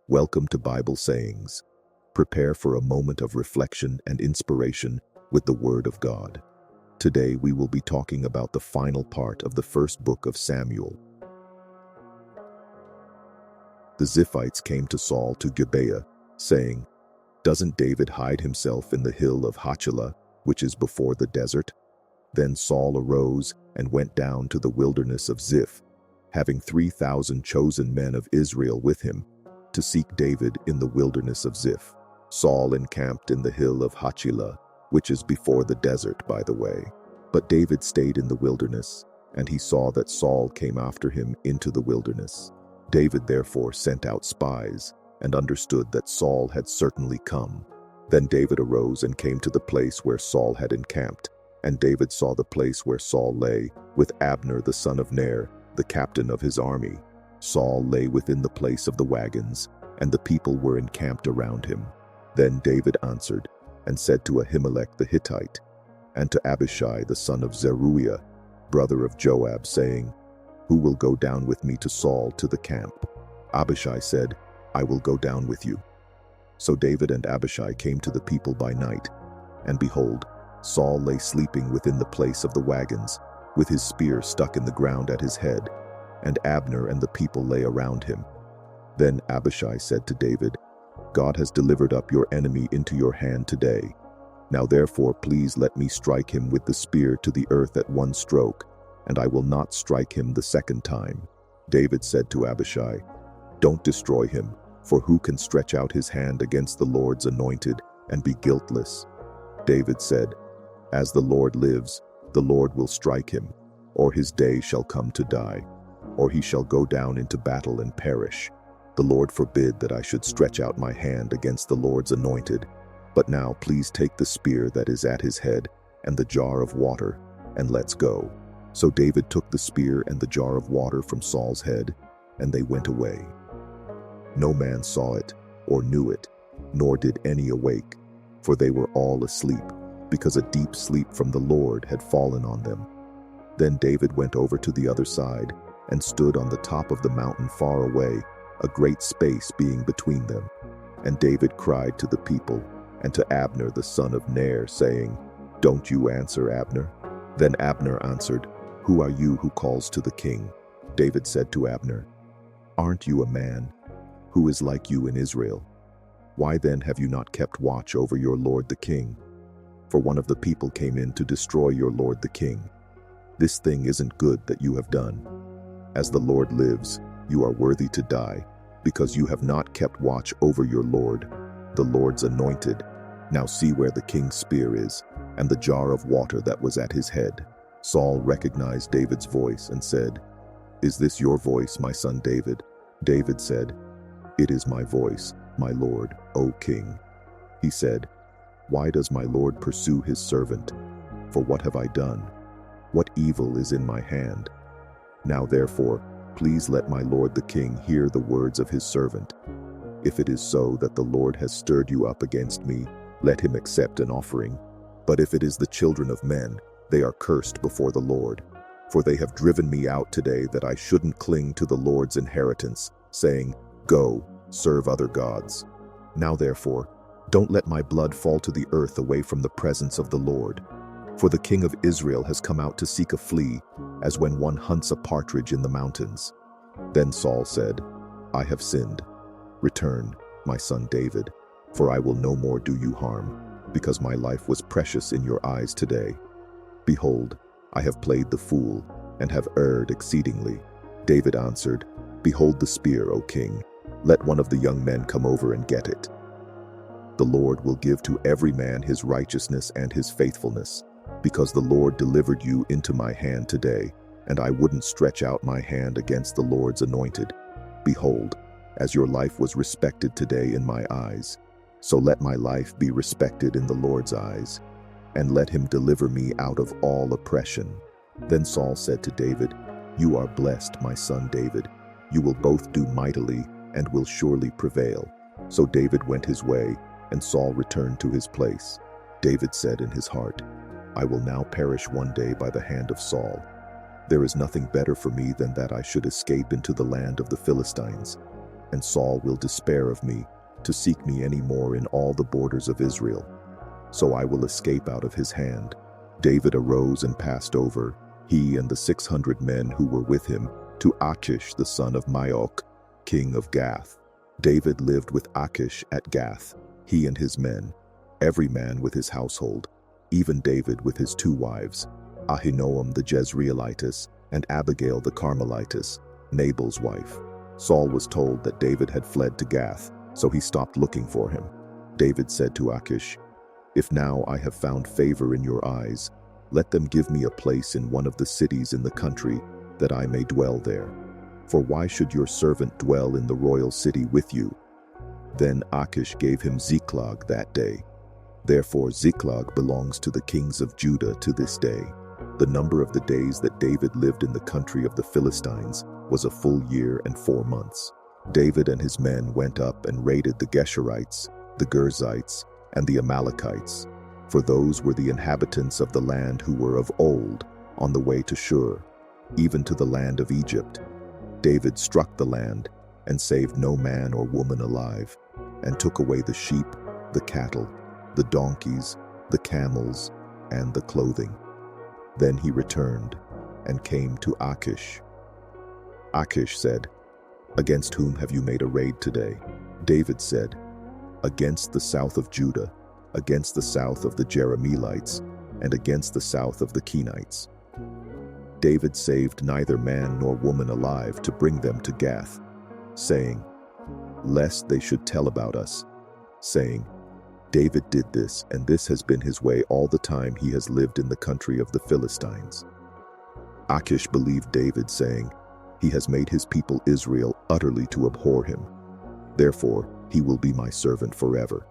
Welcome to Bible Sayings. Prepare for a moment of reflection and inspiration with the Word of God. Today we will be talking about the final part of the first book of Samuel. The Ziphites came to Saul to Gibeah, saying, "Doesn't David hide himself in the hill of Hachilah, which is before the desert?" Then Saul arose and went down to the wilderness of Ziph, having 3,000 chosen men of Israel with him, to seek David in the wilderness of Ziph. Saul encamped in the hill of Hachilah, which is before the desert, by the way. But David stayed in the wilderness, and he saw that Saul came after him into the wilderness. David therefore sent out spies, and understood that Saul had certainly come. Then David arose and came to the place where Saul had encamped, and David saw the place where Saul lay, with Abner the son of Ner, the captain of his army. Saul lay within the place of the wagons, and the people were encamped around him. Then David answered, and said to Ahimelech the Hittite, and to Abishai the son of Zeruiah, brother of Joab, saying, "Who will go down with me to Saul to the camp?" Abishai said, "I will go down with you." So David and Abishai came to the people by night, and behold, Saul lay sleeping within the place of the wagons, with his spear stuck in the ground at his head, and Abner and the people lay around him. Then Abishai said to David, "God has delivered up your enemy into your hand today. Now therefore please let me strike him with the spear to the earth at one stroke, and I will not strike him the second time." David said to Abishai, "Don't destroy him, for who can stretch out his hand against the Lord's anointed and be guiltless?" David said, "As the Lord lives, the Lord will strike him, or his day shall come to die, or he shall go down into battle and perish. The Lord forbid that I should stretch out my hand against the Lord's anointed. But now please take the spear that is at his head and the jar of water, and let's go." So David took the spear and the jar of water from Saul's head, and they went away. No man saw it or knew it, nor did any awake, for they were all asleep, because a deep sleep from the Lord had fallen on them. Then David went over to the other side, and stood on the top of the mountain far away, a great space being between them. And David cried to the people, and to Abner the son of Ner, saying, "Don't you answer, Abner?" Then Abner answered, "Who are you who calls to the king?" David said to Abner, "Aren't you a man? Who is like you in Israel? Why then have you not kept watch over your lord the king? For one of the people came in to destroy your lord the king. This thing isn't good that you have done. As the Lord lives, you are worthy to die, because you have not kept watch over your lord, the Lord's anointed. Now see where the king's spear is, and the jar of water that was at his head." Saul recognized David's voice and said, "Is this your voice, my son David?" David said, "It is my voice, my lord, O king." He said, "Why does my lord pursue his servant? For what have I done? What evil is in my hand? Now therefore, please let my lord the king hear the words of his servant. If it is so that the Lord has stirred you up against me, let him accept an offering. But if it is the children of men, they are cursed before the Lord. For they have driven me out today that I shouldn't cling to the Lord's inheritance, saying, 'Go, serve other gods.' Now therefore, don't let my blood fall to the earth away from the presence of the Lord. For the king of Israel has come out to seek a flea, as when one hunts a partridge in the mountains." Then Saul said, "I have sinned. Return, my son David, for I will no more do you harm, because my life was precious in your eyes today. Behold, I have played the fool, and have erred exceedingly." David answered, "Behold the spear, O king. Let one of the young men come over and get it. The Lord will give to every man his righteousness and his faithfulness, because the Lord delivered you into my hand today, and I wouldn't stretch out my hand against the Lord's anointed. Behold, as your life was respected today in my eyes, so let my life be respected in the Lord's eyes, and let him deliver me out of all oppression." Then Saul said to David, "You are blessed, my son David. You will both do mightily, and will surely prevail." So David went his way, and Saul returned to his place. David said in his heart, "I will now perish one day by the hand of Saul. There is nothing better for me than that I should escape into the land of the Philistines." and Saul will despair of me, to seek me any more in all the borders of Israel. So I will escape out of his hand." David arose and passed over, he and the 600 men who were with him, to Achish the son of Maok, king of Gath. David lived with Achish at Gath, he and his men, every man with his household, even David with his 2 wives, Ahinoam the Jezreelitess and Abigail the Carmelitess, Nabal's wife. Saul was told that David had fled to Gath, so he stopped looking for him. David said to Achish, "If now I have found favor in your eyes, let them give me a place in one of the cities in the country, that I may dwell there. For why should your servant dwell in the royal city with you?" Then Achish gave him Ziklag that day. Therefore Ziklag belongs to the kings of Judah to this day. The number of the days that David lived in the country of the Philistines was a full year and 4 months. David and his men went up and raided the Geshurites, the Girzites, and the Amalekites, for those were the inhabitants of the land who were of old, on the way to Shur, even to the land of Egypt. David struck the land, and saved no man or woman alive, and took away the sheep, the cattle, the donkeys, the camels, and the clothing. Then he returned, and came to Achish. Achish said, "Against whom have you made a raid today?" David said, "Against the south of Judah, against the south of the Jerahmeelites, and against the south of the Kenites." David saved neither man nor woman alive to bring them to Gath, saying, "Lest they should tell about us," saying, "David did this, and this has been his way all the time he has lived in the country of the Philistines." Achish believed David, saying, "He has made his people Israel utterly to abhor him. Therefore he will be my servant forever."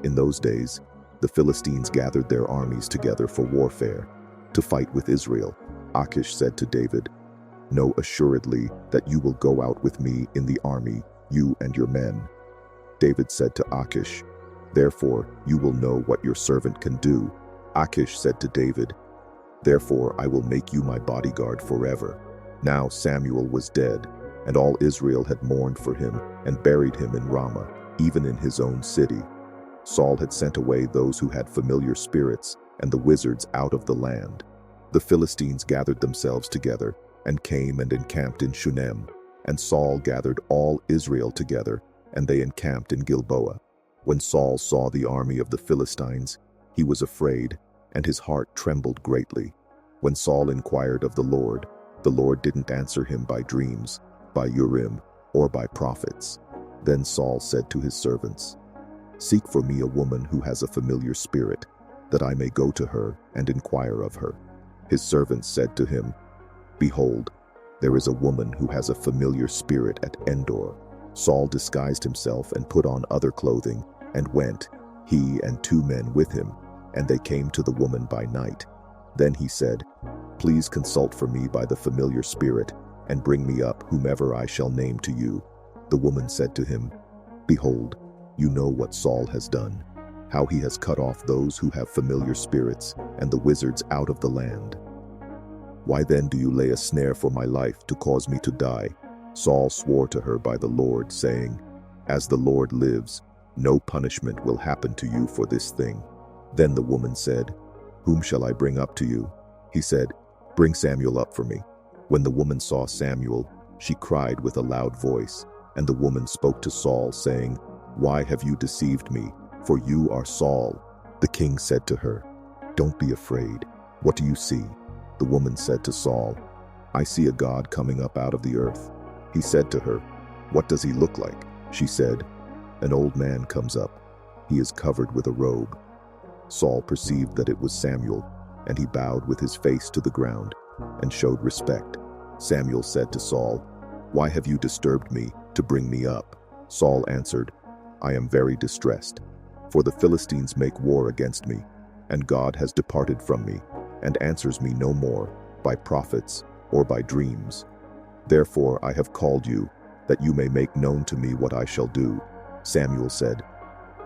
In those days, the Philistines gathered their armies together for warfare, to fight with Israel. Achish said to David, "Know assuredly that you will go out with me in the army, you and your men." David said to Achish, "Therefore you will know what your servant can do." Achish said to David, "Therefore I will make you my bodyguard forever." Now Samuel was dead, and all Israel had mourned for him and buried him in Ramah, even in his own city. Saul had sent away those who had familiar spirits and the wizards out of the land. The Philistines gathered themselves together and came and encamped in Shunem, and Saul gathered all Israel together, and they encamped in Gilboa. When Saul saw the army of the Philistines, he was afraid, and his heart trembled greatly. When Saul inquired of the Lord didn't answer him by dreams, by Urim, or by prophets. Then Saul said to his servants, "Seek for me a woman who has a familiar spirit, that I may go to her and inquire of her." His servants said to him, "Behold, there is a woman who has a familiar spirit at Endor." Saul disguised himself and put on other clothing, and went, he and 2 men with him, and they came to the woman by night. Then he said, "Please consult for me by the familiar spirit, and bring me up whomever I shall name to you." The woman said to him, "Behold, you know what Saul has done, how he has cut off those who have familiar spirits and the wizards out of the land. Why then do you lay a snare for my life to cause me to die?" Saul swore to her by the Lord, saying, "As the Lord lives, no punishment will happen to you for this thing." Then the woman said, "Whom shall I bring up to you?" He said, "Bring Samuel up for me." When the woman saw Samuel, she cried with a loud voice, and the woman spoke to Saul, saying, "Why have you deceived me? For you are Saul." The king said to her, "Don't be afraid. What do you see?" The woman said to Saul, "I see a god coming up out of the earth." He said to her, "What does he look like?" She said, "An old man comes up. He is covered with a robe." Saul perceived that it was Samuel, and he bowed with his face to the ground, and showed respect. Samuel said to Saul, "Why have you disturbed me to bring me up?" Saul answered, "I am very distressed, for the Philistines make war against me, and God has departed from me, and answers me no more, by prophets or by dreams. Therefore I have called you, that you may make known to me what I shall do." Samuel said,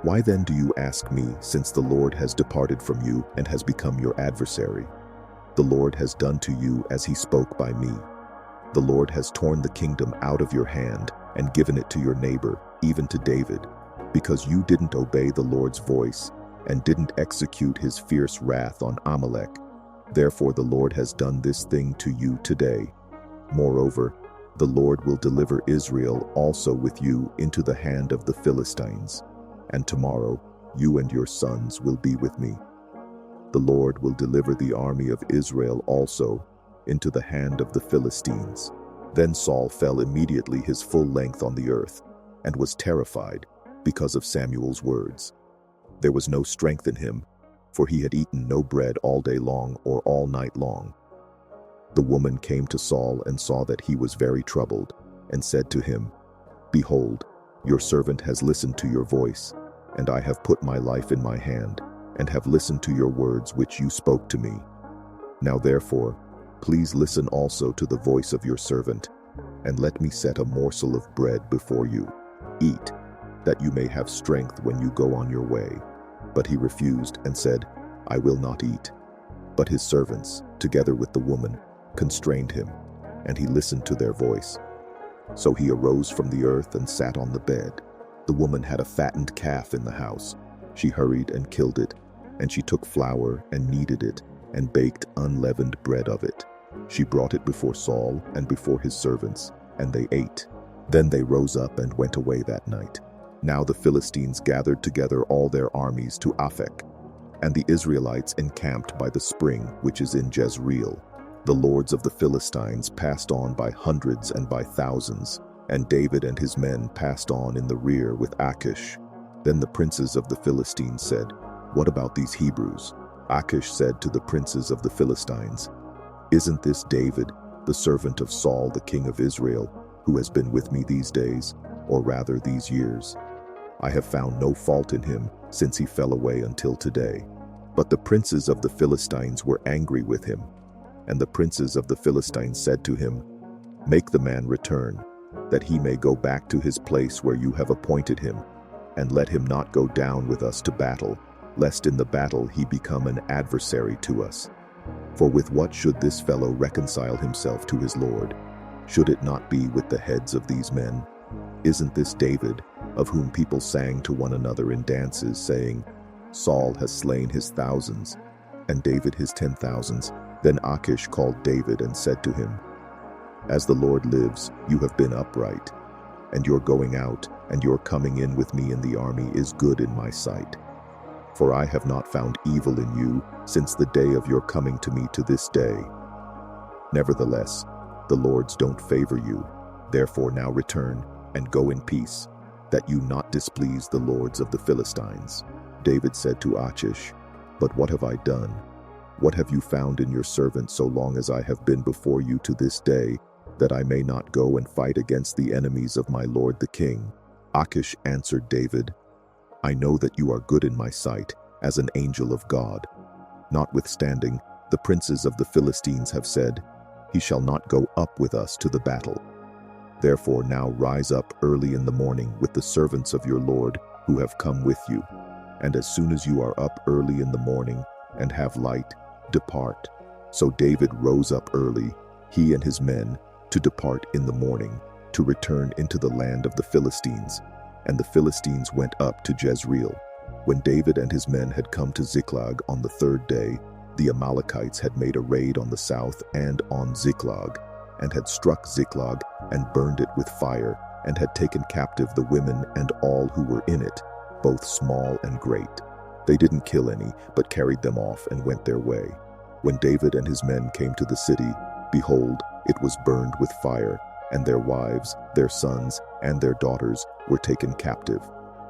"Why then do you ask me, since the Lord has departed from you and has become your adversary? The Lord has done to you as he spoke by me." The Lord has torn the kingdom out of your hand and given it to your neighbor, even to David, because you didn't obey the Lord's voice and didn't execute his fierce wrath on Amalek. Therefore the Lord has done this thing to you today. Moreover, the Lord will deliver Israel also with you into the hand of the Philistines, and tomorrow you and your sons will be with me. The Lord will deliver the army of Israel also into the hand of the Philistines." Then Saul fell immediately his full length on the earth, and was terrified because of Samuel's words. There was no strength in him, for he had eaten no bread all day long or all night long. The woman came to Saul and saw that he was very troubled, and said to him, "Behold, your servant has listened to your voice, and I have put my life in my hand, and have listened to your words which you spoke to me. Now therefore, please listen also to the voice of your servant, and let me set a morsel of bread before you. Eat, that you may have strength when you go on your way." But he refused and said, "I will not eat." But his servants, together with the woman, constrained him, and he listened to their voice. So he arose from the earth and sat on the bed. The woman had a fattened calf in the house. She hurried and killed it, and she took flour and kneaded it, and baked unleavened bread of it. She brought it before Saul and before his servants, and they ate. Then they rose up and went away that night. Now the Philistines gathered together all their armies to Aphek, and the Israelites encamped by the spring which is in Jezreel. The lords of the Philistines passed on by hundreds and by thousands, and David and his men passed on in the rear with Achish. Then the princes of the Philistines said, "What about these Hebrews?" Achish said to the princes of the Philistines, "Isn't this David, the servant of Saul the king of Israel, who has been with me these days, or rather these years? I have found no fault in him since he fell away until today." But the princes of the Philistines were angry with him. And the princes of the Philistines said to him, "Make the man return, that he may go back to his place where you have appointed him, and let him not go down with us to battle, lest in the battle he become an adversary to us. For with what should this fellow reconcile himself to his Lord? Should it not be with the heads of these men? Isn't this David, of whom people sang to one another in dances, saying, 'Saul has slain his thousands, and David his 10,000s?' Then Achish called David and said to him, "As the Lord lives, you have been upright, and your going out and your coming in with me in the army is good in my sight. For I have not found evil in you since the day of your coming to me to this day. Nevertheless, the lords don't favor you. Therefore now return and go in peace, that you not displease the lords of the Philistines." David said to Achish, "But what have I done? What have you found in your servant so long as I have been before you to this day, that I may not go and fight against the enemies of my lord the king?" Achish answered David, "I know that you are good in my sight, as an angel of God. Notwithstanding, the princes of the Philistines have said, 'He shall not go up with us to the battle.' Therefore now rise up early in the morning with the servants of your Lord who have come with you, and as soon as you are up early in the morning and have light, depart." So David rose up early, he and his men, to depart in the morning, to return into the land of the Philistines. And the Philistines went up to Jezreel. When David and his men had come to Ziklag on the third day, the Amalekites had made a raid on the south and on Ziklag, and had struck Ziklag and burned it with fire, and had taken captive the women and all who were in it, both small and great. They didn't kill any, but carried them off and went their way. When David and his men came to the city, behold, it was burned with fire, and their wives, their sons, and their daughters were taken captive.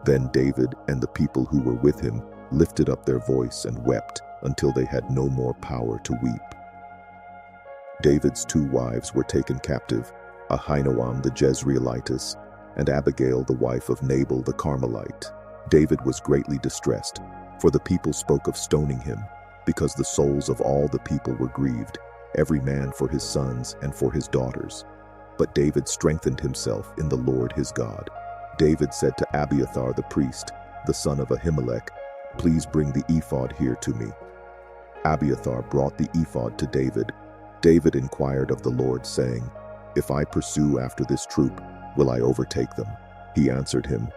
Then David and the people who were with him lifted up their voice and wept until they had no more power to weep. David's 2 wives were taken captive, Ahinoam the Jezreelitess, and Abigail the wife of Nabal the Carmelite. David was greatly distressed, for the people spoke of stoning him, because the souls of all the people were grieved, every man for his sons and for his daughters. But David strengthened himself in the Lord his God. David said to Abiathar the priest, the son of Ahimelech, "Please bring the ephod here to me." Abiathar brought the ephod to David. David inquired of the Lord, saying, "If I pursue after this troop, will I overtake them?" He answered him,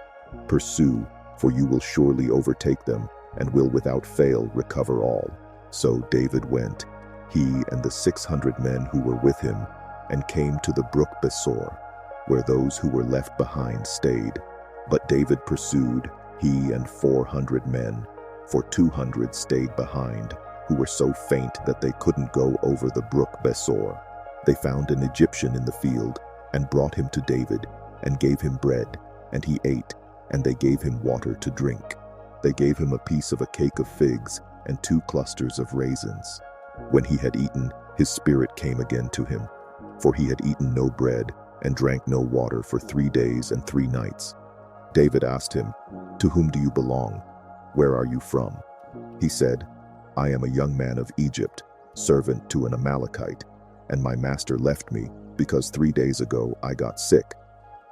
"Pursue, for you will surely overtake them, and will without fail recover all." So David went, he and the 600 men who were with him, and came to the brook Besor, where those who were left behind stayed. But David pursued, he and 400 men, for 200 stayed behind, who were so faint that they couldn't go over the brook Besor. They found an Egyptian in the field, and brought him to David, and gave him bread, and he ate, and they gave him water to drink. They gave him a piece of a cake of figs, and 2 clusters of raisins. When he had eaten, his spirit came again to him, for he had eaten no bread, and drank no water for 3 days and 3 nights. David asked him, "To whom do you belong? Where are you from?" He said, "I am a young man of Egypt, servant to an Amalekite, and my master left me, because 3 days ago I got sick.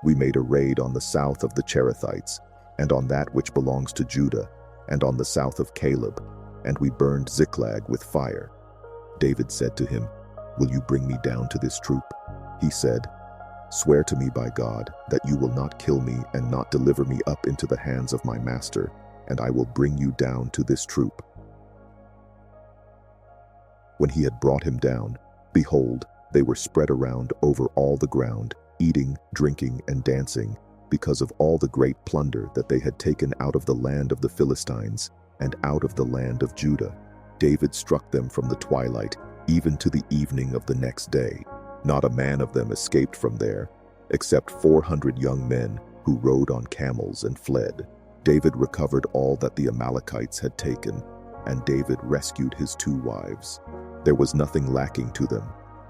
We made a raid on the south of the Cherethites, and on that which belongs to Judah, and on the south of Caleb, and we burned Ziklag with fire." David said to him, "Will you bring me down to this troop?" He said, "Swear to me by God that you will not kill me and not deliver me up into the hands of my master, and I will bring you down to this troop." When he had brought him down, behold, they were spread around over all the ground, eating, drinking, and dancing, because of all the great plunder that they had taken out of the land of the Philistines and out of the land of Judah. David struck them from the twilight even to the evening of the next day. Not a man of them escaped from there, except 400 young men who rode on camels and fled. David recovered all that the Amalekites had taken, and David rescued his 2 wives. There was nothing lacking to them,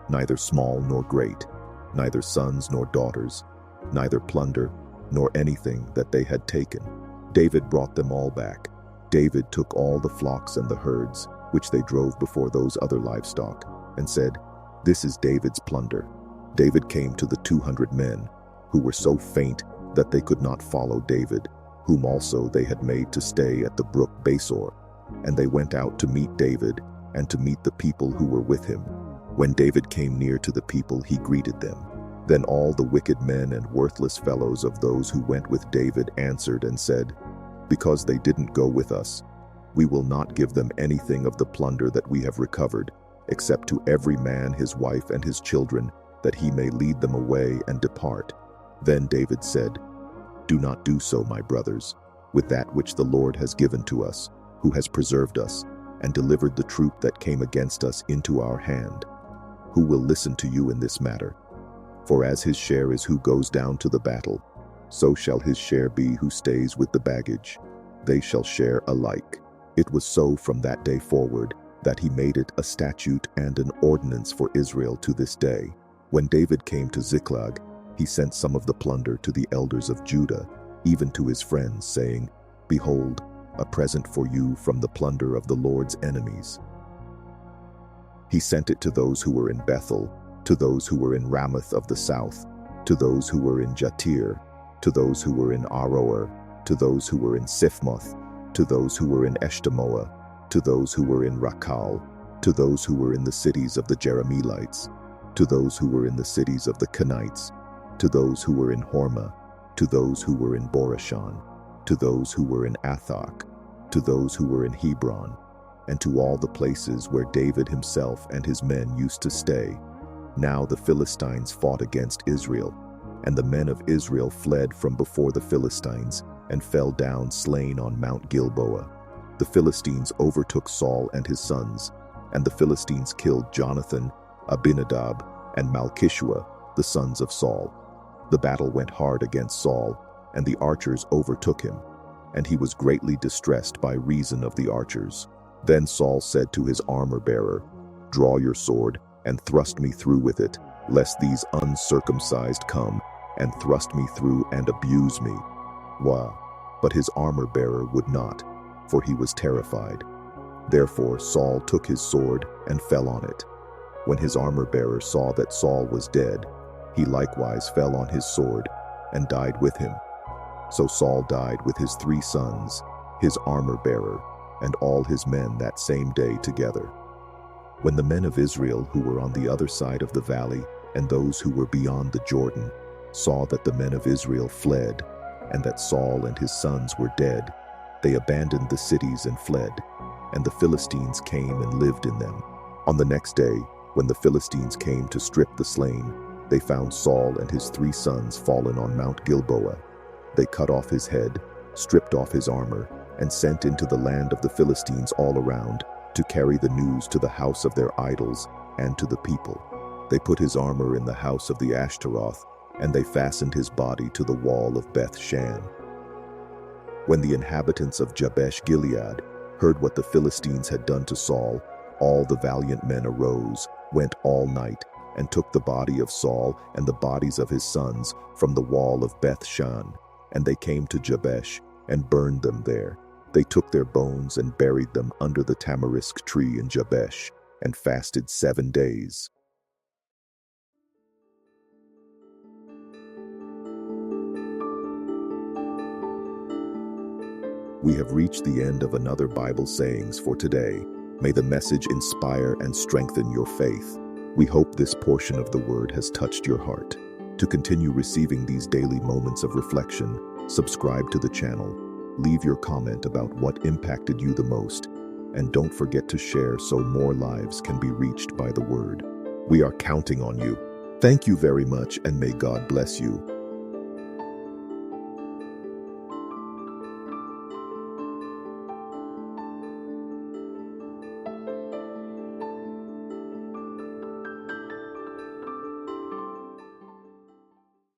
neither small nor great, neither sons nor daughters, neither plunder nor anything that they had taken. David brought them all back. David took all the flocks and the herds, which they drove before those other livestock, and said, "This is David's plunder." David came to the 200 men, who were so faint that they could not follow David, whom also they had made to stay at the brook Besor, and they went out to meet David and to meet the people who were with him. When David came near to the people, he greeted them. Then all the wicked men and worthless fellows of those who went with David answered and said, "Because they didn't go with us, we will not give them anything of the plunder that we have recovered, except to every man his wife and his children, that he may lead them away and depart." Then David said, "Do not do so, my brothers, with that which the Lord has given to us, who has preserved us, and delivered the troop that came against us into our hand. Who will listen to you in this matter? For as his share is who goes down to the battle, so shall his share be who stays with the baggage. They shall share alike." It was so from that day forward, that he made it a statute and an ordinance for Israel to this day. When David came to Ziklag, he sent some of the plunder to the elders of Judah, even to his friends, saying, "Behold, a present for you from the plunder of the Lord's enemies." He sent it to those who were in Bethel, to those who were in Ramoth of the south, to those who were in Jatir, to those who were in Aroer, to those who were in Siphmoth, to those who were in Eshtemoa, to those who were in Rakal, to those who were in the cities of the Jerahmeelites, to those who were in the cities of the Kenites, to those who were in Hormah, to those who were in Borashan, to those who were in Athach, to those who were in Hebron, and to all the places where David himself and his men used to stay. Now the Philistines fought against Israel, and the men of Israel fled from before the Philistines, and fell down slain on Mount Gilboa. The Philistines overtook Saul and his sons, and the Philistines killed Jonathan, Abinadab, and Malchishua, the sons of Saul. The battle went hard against Saul, and the archers overtook him, and he was greatly distressed by reason of the archers. Then Saul said to his armor-bearer, "Draw your sword, and thrust me through with it, lest these uncircumcised come, and thrust me through and abuse me." Wah! But his armor-bearer would not, for he was terrified. Therefore Saul took his sword and fell on it. When his armor-bearer saw that Saul was dead, he likewise fell on his sword, and died with him. So Saul died with his 3 sons, his armor-bearer, and all his men that same day together. When the men of Israel who were on the other side of the valley And those who were beyond the Jordan saw that the men of Israel fled, and that Saul and his sons were dead. They abandoned the cities and fled, and the Philistines came and lived in them. On the next day, when the Philistines came to strip the slain, they found Saul and his 3 sons fallen on Mount Gilboa. They cut off his head, stripped off his armor, and sent into the land of the Philistines all around to carry the news to the house of their idols and to the people. They put his armor in the house of the Ashtaroth, and they fastened his body to the wall of Beth-shan. When the inhabitants of Jabesh-Gilead heard what the Philistines had done to Saul, all the valiant men arose, went all night, and took the body of Saul and the bodies of his sons from the wall of Beth-shan. And they came to Jabesh and burned them there. They took their bones and buried them under the tamarisk tree in Jabesh, and fasted 7 days. We have reached the end of another Bible sayings for today. May the message inspire and strengthen your faith. We hope this portion of the word has touched your heart. To continue receiving these daily moments of reflection, subscribe to the channel, leave your comment about what impacted you the most, and don't forget to share so more lives can be reached by the word. We are counting on you. Thank you very much, and may God bless you.